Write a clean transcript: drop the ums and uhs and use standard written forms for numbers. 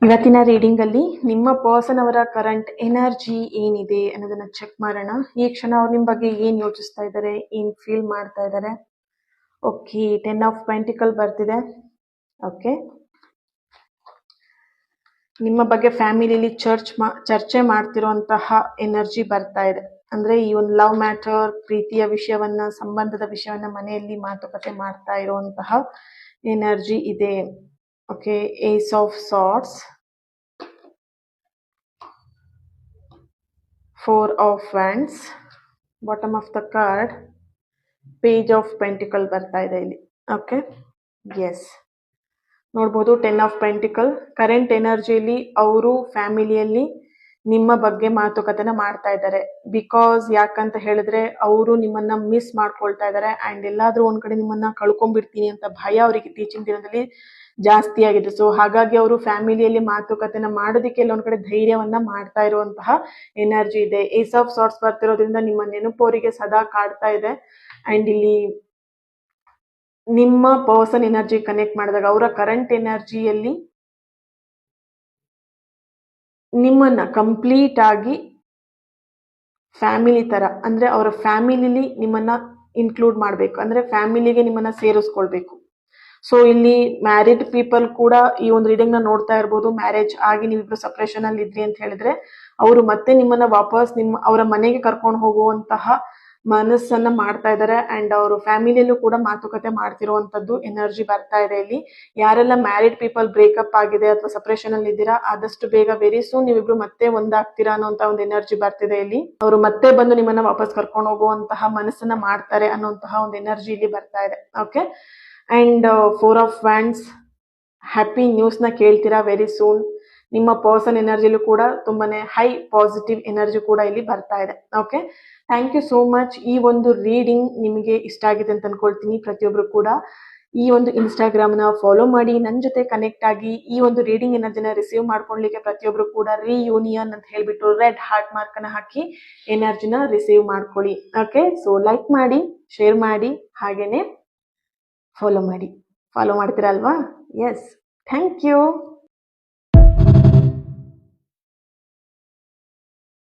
ಇವತ್ತಿನ ರೀಡಿಂಗ್ ಅಲ್ಲಿ ನಿಮ್ಮ ಪರ್ಸನ್ ಅವರ ಕರೆಂಟ್ ಎನರ್ಜಿ ಏನಿದೆ ಅನ್ನೋದನ್ನ ಚೆಕ್ ಮಾಡೋಣ. ಈ ಕ್ಷಣ ಅವ್ರು ನಿಮ್ ಬಗ್ಗೆ ಏನ್ ಯೋಚಿಸ್ತಾ ಇದ್ದಾರೆ, ಏನ್ ಫೀಲ್ ಮಾಡ್ತಾ ಇದ್ದಾರೆ. ಓಕೆ, 10 ಆಫ್ ಪೆಂಟಿಕಲ್ ಬರ್ತಿದೆ. ಓಕೆ, ನಿಮ್ಮ ಬಗ್ಗೆ ಫ್ಯಾಮಿಲಿಲಿ ಚರ್ಚೆ ಮಾಡ್ತಿರುವಂತಹ ಎನರ್ಜಿ ಬರ್ತಾ ಇದೆ. ಅಂದ್ರೆ ಈ ಒಂದು ಲವ್ ಮ್ಯಾಟರ್, ಪ್ರೀತಿಯ ವಿಷಯವನ್ನ, ಸಂಬಂಧದ ವಿಷಯವನ್ನ ಮನೆಯಲ್ಲಿ ಮಾತುಕತೆ ಮಾಡ್ತಾ ಇರುವಂತಹ ಎನರ್ಜಿ ಇದೆ. Okay, ace of swords, 4 of wands, bottom of the card, page of pentacle ಬರ್ತಾ ಇದೆ ಇಲ್ಲಿ. ಓಕೆ, ಎಸ್, ನೋಡ್ಬೋದು 10 ಆಫ್ ಪೆಂಟಿಕಲ್. ಕರೆಂಟ್ ಎನರ್ಜಿಯಲ್ಲಿ ಅವರು ಫ್ಯಾಮಿಲಿಯಲ್ಲಿ ನಿಮ್ಮ ಬಗ್ಗೆ ಮಾತುಕತೆನ ಮಾಡ್ತಾ ಇದ್ದಾರೆ. ಬಿಕಾಸ್ ಯಾಕಂತ ಹೇಳಿದ್ರೆ ಅವರು ನಿಮ್ಮನ್ನ ಮಿಸ್ ಮಾಡ್ಕೊಳ್ತಾ ಇದ್ದಾರೆ ಅಂಡ್ ಎಲ್ಲಾದ್ರೂ ಒಂದ್ ಕಡೆ ನಿಮ್ಮನ್ನ ಕಳ್ಕೊಂಡ್ಬಿಡ್ತೀನಿ ಅಂತ ಭಯ ಅವರಿಗೆ ಇತ್ತೀಚಿನ ದಿನದಲ್ಲಿ ಜಾಸ್ತಿ ಆಗಿದೆ. ಸೊ ಹಾಗಾಗಿ ಅವರು ಫ್ಯಾಮಿಲಿಯಲ್ಲಿ ಮಾತುಕತೆನ ಮಾಡೋದಕ್ಕೆ ಎಲ್ಲೊಂದ್ ಕಡೆ ಧೈರ್ಯವನ್ನ ಮಾಡ್ತಾ ಇರುವಂತಹ ಎನರ್ಜಿ ಇದೆ. ಏಸ್ ಆಫ್ ಸಾರ್ಟ್ಸ್ ಬರ್ತಿರೋದ್ರಿಂದ ನಿಮ್ಮ ನೆನಪು ಅವರಿಗೆ ಸದಾ ಕಾಡ್ತಾ ಇದೆ. ಅಂಡ್ ಇಲ್ಲಿ ನಿಮ್ಮ ಪರ್ಸನ್ ಎನರ್ಜಿ ಕನೆಕ್ಟ್ ಮಾಡಿದಾಗ ಅವರ ಕರೆಂಟ್ ಎನರ್ಜಿಯಲ್ಲಿ ನಿಮ್ಮನ್ನ ಕಂಪ್ಲೀಟ್ ಆಗಿ ಫ್ಯಾಮಿಲಿ ತರ, ಅಂದ್ರೆ ಅವರ ಫ್ಯಾಮಿಲಿಲಿ ನಿಮ್ಮನ್ನ ಇನ್ಕ್ಲೂಡ್ ಮಾಡ್ಬೇಕು, ಅಂದ್ರೆ ಫ್ಯಾಮಿಲಿಗೆ ನಿಮ್ಮನ್ನ ಸೇರಿಸ್ಕೊಳ್ಬೇಕು. ಸೊ ಇಲ್ಲಿ ಮ್ಯಾರಿಡ್ ಪೀಪಲ್ ಕೂಡ ಈ ಒಂದು ರೀಡಿಂಗ್ ನ ನೋಡ್ತಾ ಇರ್ಬೋದು. ಮ್ಯಾರೇಜ್ ಆಗಿ ನೀವಿಬ್ರು ಸಪ್ರೇಷನ್ ಅಲ್ಲಿ ಇದ್ರಿ ಅಂತ ಹೇಳಿದ್ರೆ ಅವರು ಮತ್ತೆ ನಿಮ್ಮನ್ನ ವಾಪಸ್ ಅವರ ಮನೆಗೆ ಕರ್ಕೊಂಡು ಹೋಗುವಂತಹ ಮನಸ್ಸನ್ನ ಮಾಡ್ತಾ ಇದ್ದಾರೆ. ಅಂಡ್ ಅವರು ಫ್ಯಾಮಿಲಿಯಲ್ಲೂ ಕೂಡ ಮಾತುಕತೆ ಮಾಡ್ತಿರುವಂತದ್ದು ಎನರ್ಜಿ ಬರ್ತಾ ಇದೆ ಇಲ್ಲಿ. ಯಾರೆಲ್ಲ ಮ್ಯಾರಿಡ್ ಪೀಪಲ್ ಬ್ರೇಕಪ್ ಆಗಿದೆ ಅಥವಾ ಸಪ್ರೇಷನ್ ಅಲ್ಲಿ ಇದ್ದೀರಾ, ಆದಷ್ಟು ಬೇಗ ವೆರಿ ಸೂನ್ ನೀವಿಬ್ರು ಮತ್ತೆ ಒಂದಾಗ್ತೀರಾ ಅನ್ನೋಂತ ಒಂದು ಎನರ್ಜಿ ಬರ್ತಿದೆ ಇಲ್ಲಿ. ಅವರು ಮತ್ತೆ ಬಂದು ನಿಮ್ಮನ್ನ ವಾಪಸ್ ಕರ್ಕೊಂಡು ಹೋಗುವಂತಹ ಮನಸ್ಸನ್ನ ಮಾಡ್ತಾರೆ ಅನ್ನೋಂತಹ ಒಂದು ಎನರ್ಜಿ ಇಲ್ಲಿ ಬರ್ತಾ ಇದೆ. Okay, and 4 of wands, happy news ನ ಕೇಳ್ತೀರಾ ವೆರಿ ಸೂನ್. ನಿಮ್ಮ ಪರ್ಸನ್ ಎನರ್ಜಿಲೂ ಕೂಡ ತುಂಬಾನೇ ಹೈ ಪಾಸಿಟಿವ್ ಎನರ್ಜಿ ಕೂಡ ಇಲ್ಲಿ ಬರ್ತಾ ಇದೆ. Okay, thank you so much. ಈ ಒಂದು ರೀಡಿಂಗ್ ನಿಮಗೆ ಇಷ್ಟ ಆಗಿದೆ ಅಂತ ಅನ್ಕೊಳ್ತೀನಿ. ಪ್ರತಿಯೊಬ್ರು ಕೂಡ ಈ ಒಂದು ಇನ್ಸ್ಟಾಗ್ರಾಮ್ ನ ಫಾಲೋ ಮಾಡಿ ನನ್ನ ಜೊತೆ ಕನೆಕ್ಟ್ ಆಗಿ ಈ ಒಂದು ರೀಡಿಂಗ್ ಎನರ್ಜಿನ ರಿಸೀವ್ ಮಾಡ್ಕೊಳ್ಲಿಕ್ಕೆ ಪ್ರತಿಯೊಬ್ರು ಕೂಡ ರಿಯೂನಿಯನ್ ಅಂತ ಹೇಳ್ಬಿಟ್ಟು ರೆಡ್ ಹಾರ್ಟ್ ಮಾರ್ಕ್ ಅನ್ನ ಹಾಕಿ ಎನರ್ಜಿನ ರಿಸೀವ್ ಮಾಡ್ಕೊಳ್ಳಿ. ಓಕೆ, ಸೊ ಲೈಕ್ ಮಾಡಿ, ಶೇರ್ ಮಾಡಿ, ಹಾಗೇನೆ ಫಾಲೋ ಮಾಡಿ. ಫಾಲೋ ಮಾಡ್ತೀರಾ ಅಲ್ವಾ? Yes, thank you.